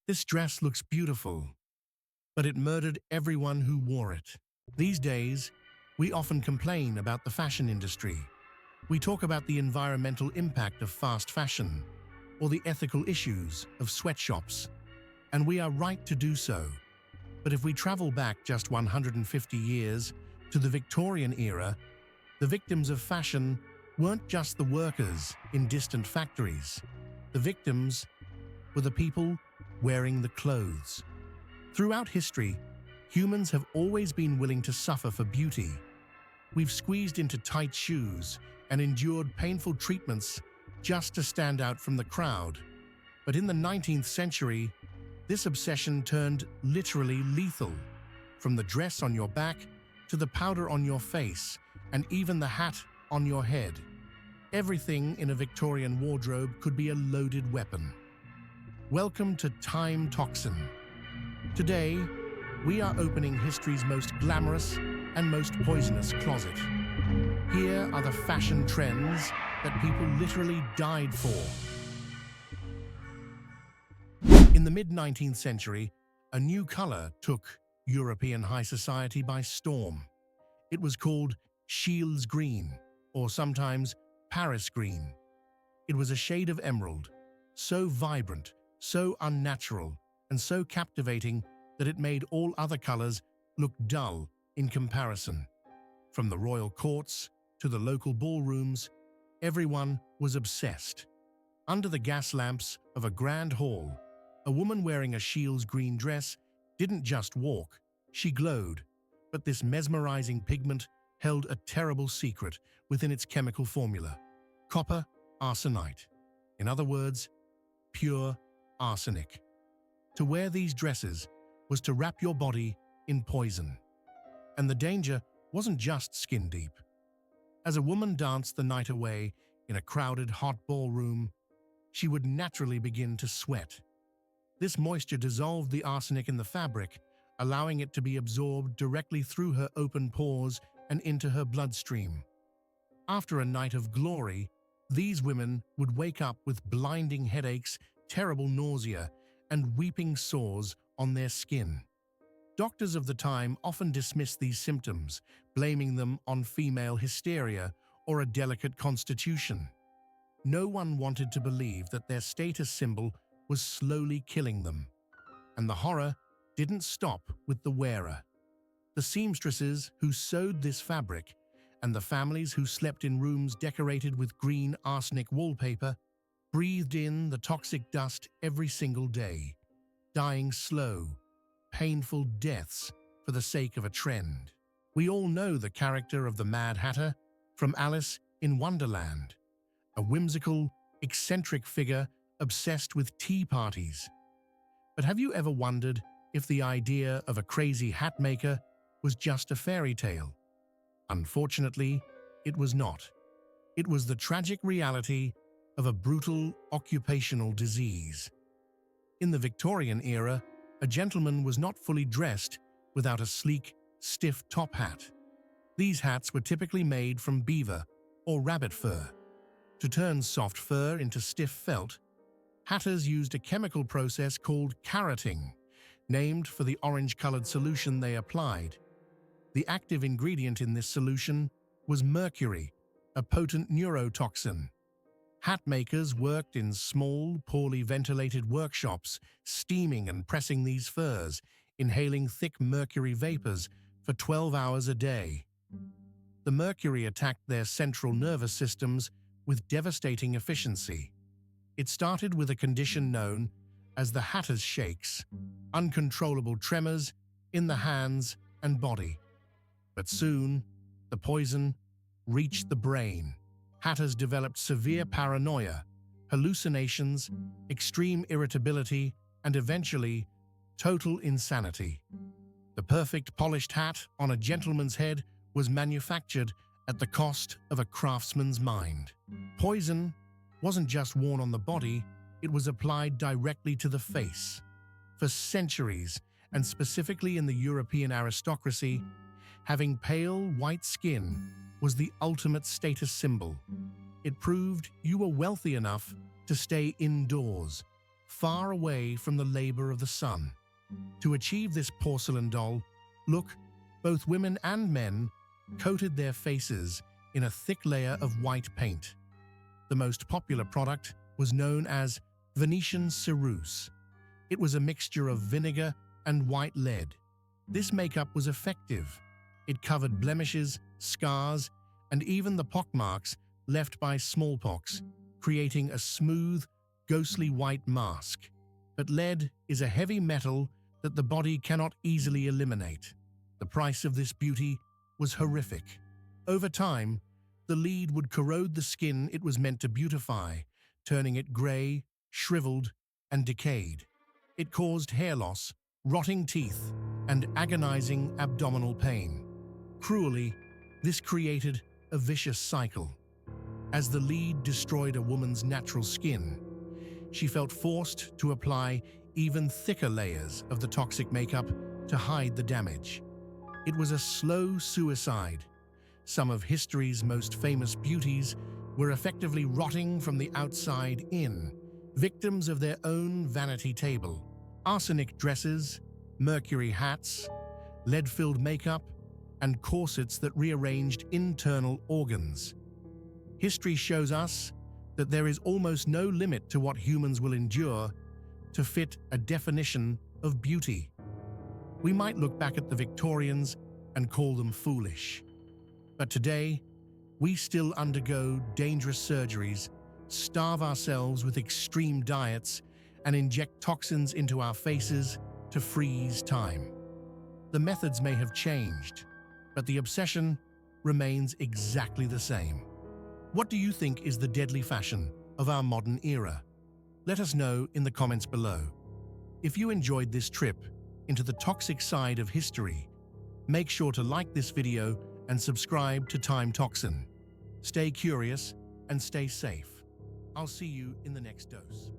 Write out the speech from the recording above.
This dress looks beautiful, but it murdered everyone who wore it. These days, we often complain about the fashion industry. We talk about the environmental impact of fast fashion or the ethical issues of sweatshops, and we are right to do so. But if we travel back just 150 years to the Victorian era, the victims of fashion weren't just the workers in distant factories. The victims were the people wearing the clothes. Throughout history, humans have always been willing to suffer for beauty. We've squeezed into tight shoes and endured painful treatments just to stand out from the crowd. But in the 19th century, this obsession turned literally lethal. From the dress on your back to the powder on your face and even the hat on your head. Everything in a Victorian wardrobe could be a loaded weapon. Welcome to TimeToxin. Today, we are opening history's most glamorous and most poisonous closet. Here are the fashion trends that people literally died for. In the mid-19th century, a new color took European high society by storm. It was called Scheele's green, or sometimes Paris green. It was a shade of emerald, so vibrant, so unnatural, and so captivating that it made all other colors look dull in comparison. From the royal courts to the local ballrooms, everyone was obsessed. Under the gas lamps of a grand hall, a woman wearing a Scheele's green dress didn't just walk, she glowed. But this mesmerizing pigment held a terrible secret within its chemical formula: copper arsenite. In other words, pure arsenic. To wear these dresses was to wrap your body in poison. And the danger wasn't just skin deep. As a woman danced the night away in a crowded hot ballroom, she would naturally begin to sweat. This moisture dissolved the arsenic in the fabric, allowing it to be absorbed directly through her open pores and into her bloodstream. After a night of glory, these women would wake up with blinding headaches, terrible nausea, and weeping sores on their skin. Doctors of the time often dismissed these symptoms, blaming them on female hysteria or a delicate constitution. No one wanted to believe that their status symbol was slowly killing them. And the horror didn't stop with the wearer. The seamstresses who sewed this fabric and the families who slept in rooms decorated with green arsenic wallpaper breathed in the toxic dust every single day, dying slow, painful deaths for the sake of a trend. We all know the character of the Mad Hatter from Alice in Wonderland, a whimsical, eccentric figure obsessed with tea parties. But have you ever wondered if the idea of a crazy hat maker was just a fairy tale? Unfortunately, it was not. It was the tragic reality of a brutal occupational disease. In the Victorian era, a gentleman was not fully dressed without a sleek, stiff top hat. These hats were typically made from beaver or rabbit fur. To turn soft fur into stiff felt, hatters used a chemical process called carroting, named for the orange-colored solution they applied. The active ingredient in this solution was mercury, a potent neurotoxin. Hat makers worked in small, poorly ventilated workshops, steaming and pressing these furs, inhaling thick mercury vapors for 12 hours a day. The mercury attacked their central nervous systems with devastating efficiency. It started with a condition known as the hatter's shakes, uncontrollable tremors in the hands and body. But soon, the poison reached the brain. Hatters developed severe paranoia, hallucinations, extreme irritability, and eventually, total insanity. The perfect polished hat on a gentleman's head was manufactured at the cost of a craftsman's mind. Poison wasn't just worn on the body, it was applied directly to the face. For centuries, and specifically in the European aristocracy, having pale, white skin was the ultimate status symbol. It proved you were wealthy enough to stay indoors, far away from the labor of the sun. To achieve this porcelain doll look, both women and men coated their faces in a thick layer of white paint. The most popular product was known as Venetian ceruse. It was a mixture of vinegar and white lead. This makeup was effective. It covered blemishes, scars, and even the pockmarks left by smallpox, creating a smooth, ghostly white mask. But lead is a heavy metal that the body cannot easily eliminate. The price of this beauty was horrific. Over time, the lead would corrode the skin it was meant to beautify, turning it gray, shriveled, and decayed. It caused hair loss, rotting teeth, and agonizing abdominal pain. Cruelly, this created a vicious cycle. As the lead destroyed a woman's natural skin, she felt forced to apply even thicker layers of the toxic makeup to hide the damage. It was a slow suicide. Some of history's most famous beauties were effectively rotting from the outside in, victims of their own vanity table. Arsenic dresses, mercury hats, lead-filled makeup, and corsets that rearranged internal organs. History shows us that there is almost no limit to what humans will endure to fit a definition of beauty. We might look back at the Victorians and call them foolish. But today, we still undergo dangerous surgeries, starve ourselves with extreme diets, and inject toxins into our faces to freeze time. The methods may have changed, but the obsession remains exactly the same. What do you think is the deadly fashion of our modern era? Let us know in the comments below. If you enjoyed this trip into the toxic side of history, make sure to like this video and subscribe to TimeToxin. Stay curious and stay safe. I'll see you in the next dose.